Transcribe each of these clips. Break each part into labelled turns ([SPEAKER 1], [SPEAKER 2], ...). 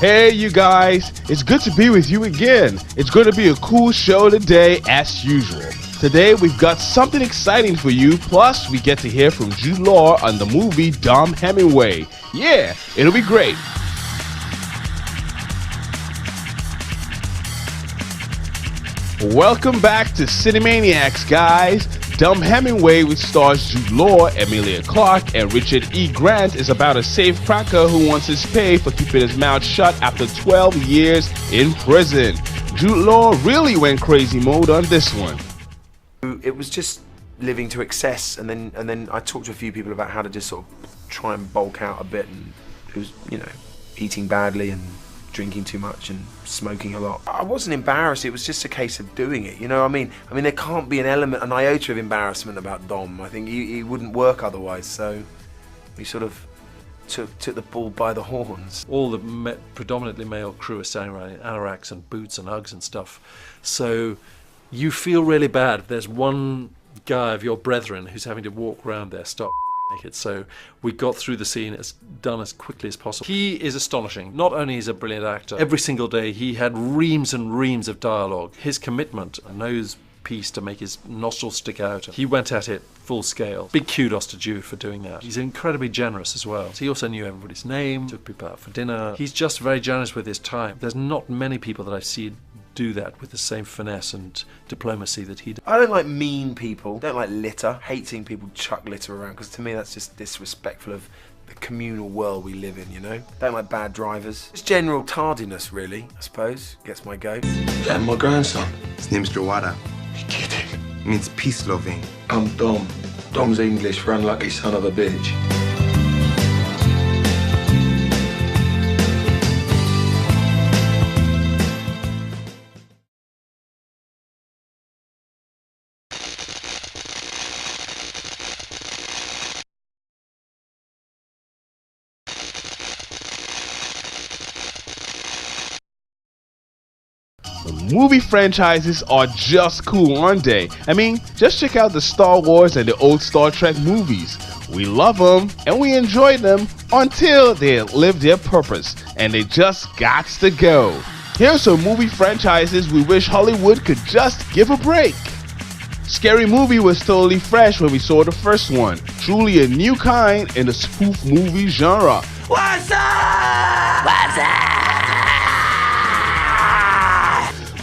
[SPEAKER 1] Hey you guys, it's good to be with you again. It's going to be a cool show today as usual. Today we've got something exciting for you, plus we get to hear from Jude Law on the movie Dom Hemingway. Yeah, it'll be great. Welcome back to CINEMANIACS, guys. Dom Hemingway, which stars Jude Law, Emilia Clarke, and Richard E. Grant, is about a safe cracker who wants his pay for keeping his mouth shut after 12 years in prison. Jude Law really went crazy mode on this one.
[SPEAKER 2] It was just living to excess, and then I talked to a few people about how to just sort of try and bulk out a bit, and it was, eating badly and drinking too much and smoking a lot. I wasn't embarrassed, it was just a case of doing it, I mean there can't be an iota of embarrassment about Dom. I think he wouldn't work otherwise, so we sort of took the bull by the horns.
[SPEAKER 3] All the predominantly male crew are standing around in anoraks and boots and Uggs and stuff, so you feel really bad. There's one guy of your brethren who's having to walk around there stark naked, so we got through the scene done as quickly as possible. He is astonishing. Not only is he a brilliant actor, every single day he had reams and reams of dialogue. His commitment, a nose piece to make his nostrils stick out, he went at it full scale. Big kudos to Jude for doing that. He's incredibly generous as well. He also knew everybody's name, took people out for dinner. He's just very generous with his time. There's not many people that I've seen do that with the same finesse and diplomacy that he did.
[SPEAKER 2] I don't like mean people, don't like litter, hate seeing people chuck litter around, because to me that's just disrespectful of the communal world we live in, Don't like bad drivers. Just general tardiness, really, I suppose, gets my goat.
[SPEAKER 4] And my grandson.
[SPEAKER 5] His name's Jawada.
[SPEAKER 4] You're kidding.
[SPEAKER 5] It means peace loving.
[SPEAKER 4] I'm Dom. Dom's English for unlucky son of a bitch.
[SPEAKER 1] Movie franchises are just cool, aren't they? I mean, just check out the Star Wars and the old Star Trek movies. We love them and we enjoy them until they live their purpose and they just gots to go. Here's some movie franchises we wish Hollywood could just give a break. Scary Movie was totally fresh when we saw the first one. Truly a new kind in the spoof movie genre.
[SPEAKER 2] What's up? What's up?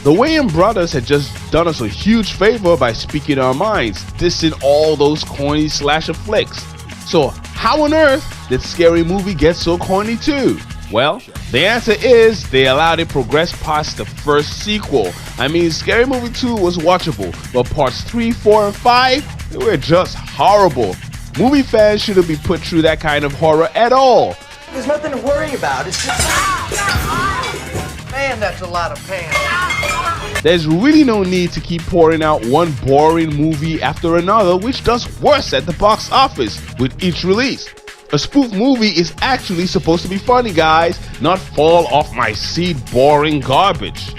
[SPEAKER 1] The Wayans brothers had just done us a huge favor by speaking our minds, dissing all those corny slasher flicks. So how on earth did Scary Movie get so corny too? Well, the answer is they allowed it progress past the first sequel. I mean, Scary Movie 2 was watchable, but parts 3, 4, and 5, they were just horrible. Movie fans shouldn't be put through that kind of horror at all.
[SPEAKER 6] There's nothing to worry about, it's just... Man, that's a lot of pain.
[SPEAKER 1] There's really no need to keep pouring out one boring movie after another, which does worse at the box office with each release. A spoof movie is actually supposed to be funny, guys, not fall off my seat boring garbage.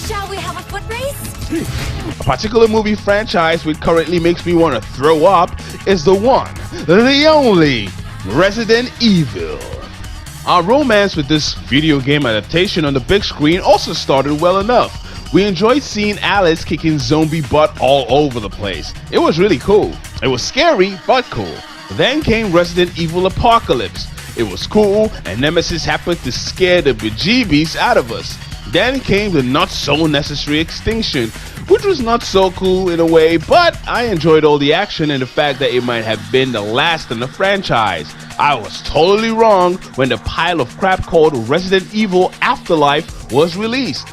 [SPEAKER 7] Shall we have a foot race?
[SPEAKER 1] A particular movie franchise which currently makes me want to throw up is the one, the only, Resident Evil. Our romance with this video game adaptation on the big screen also started well enough. We enjoyed seeing Alice kicking zombie butt all over the place. It was really cool. It was scary, but cool. Then came Resident Evil Apocalypse. It was cool, and Nemesis happened to scare the bejeebies out of us. Then came the not so necessary Extinction, which was not so cool in a way, but I enjoyed all the action and the fact that it might have been the last in the franchise. I was totally wrong when the pile of crap called Resident Evil Afterlife was released.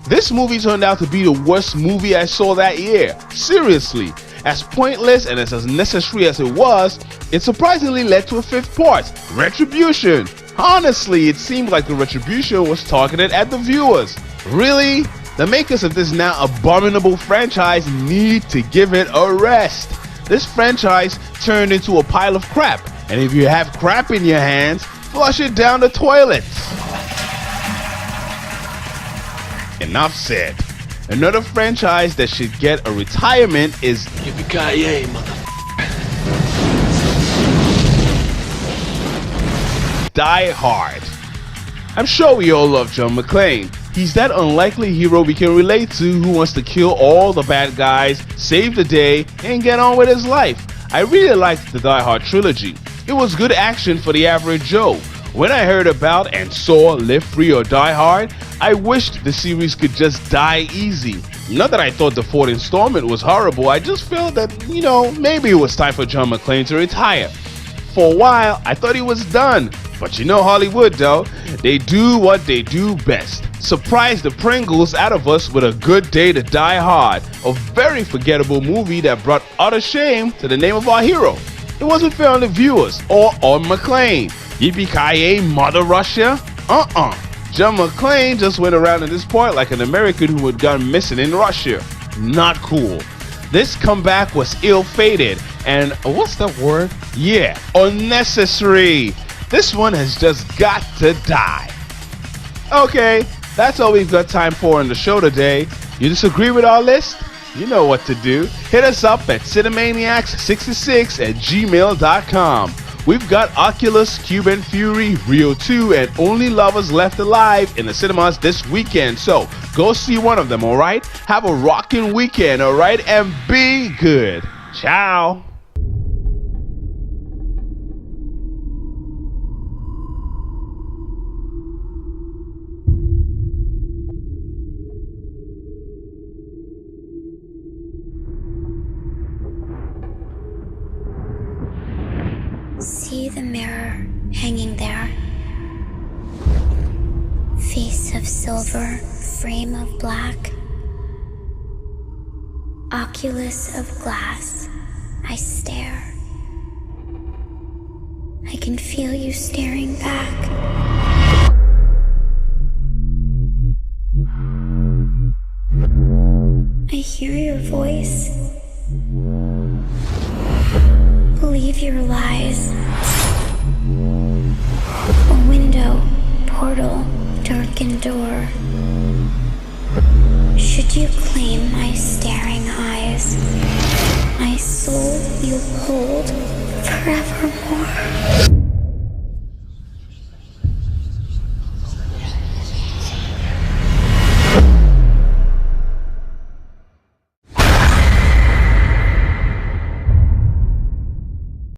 [SPEAKER 1] This movie turned out to be the worst movie I saw that year. Seriously. As pointless and as unnecessary as it was, it surprisingly led to a fifth part, Retribution. Honestly, it seemed like the Retribution was targeted at the viewers. Really? The makers of this now abominable franchise need to give it a rest. This franchise turned into a pile of crap, and if you have crap in your hands, flush it down the toilet. Enough said. Another franchise that should get a retirement is
[SPEAKER 4] Yippee-ki-yay, motherfucker.
[SPEAKER 1] Die Hard. I'm sure we all love John McClane. He's that unlikely hero we can relate to who wants to kill all the bad guys, save the day, and get on with his life. I really liked the Die Hard trilogy. It was good action for the average Joe. When I heard about and saw Live Free or Die Hard, I wished the series could just die easy. Not that I thought the fourth installment was horrible, I just felt that, maybe it was time for John McClane to retire. For a while, I thought he was done. But Hollywood though, they do what they do best. Surprise the Pringles out of us with A Good Day to Die Hard, a very forgettable movie that brought utter shame to the name of our hero. It wasn't fair on the viewers or on McClane. Yippee-ki-yay, Mother Russia? John McClane just went around at this point like an American who had gone missing in Russia. Not cool. This comeback was ill-fated and, what's that word? Yeah, unnecessary. This one has just got to die. Okay, that's all we've got time for on the show today. You disagree with our list? You know what to do. Hit us up at cinemaniacs66@gmail.com. We've got Oculus, Cuban Fury, Rio 2, and Only Lovers Left Alive in the cinemas this weekend. So go see one of them, alright? Have a rockin' weekend, alright? And be good. Ciao.
[SPEAKER 8] See the mirror hanging there. Face of silver, frame of black. Oculus of glass, I stare. I can feel you staring back. I hear your voice. Believe your lies. A window, portal, darkened door. Should you claim my staring eyes, my soul you hold forevermore.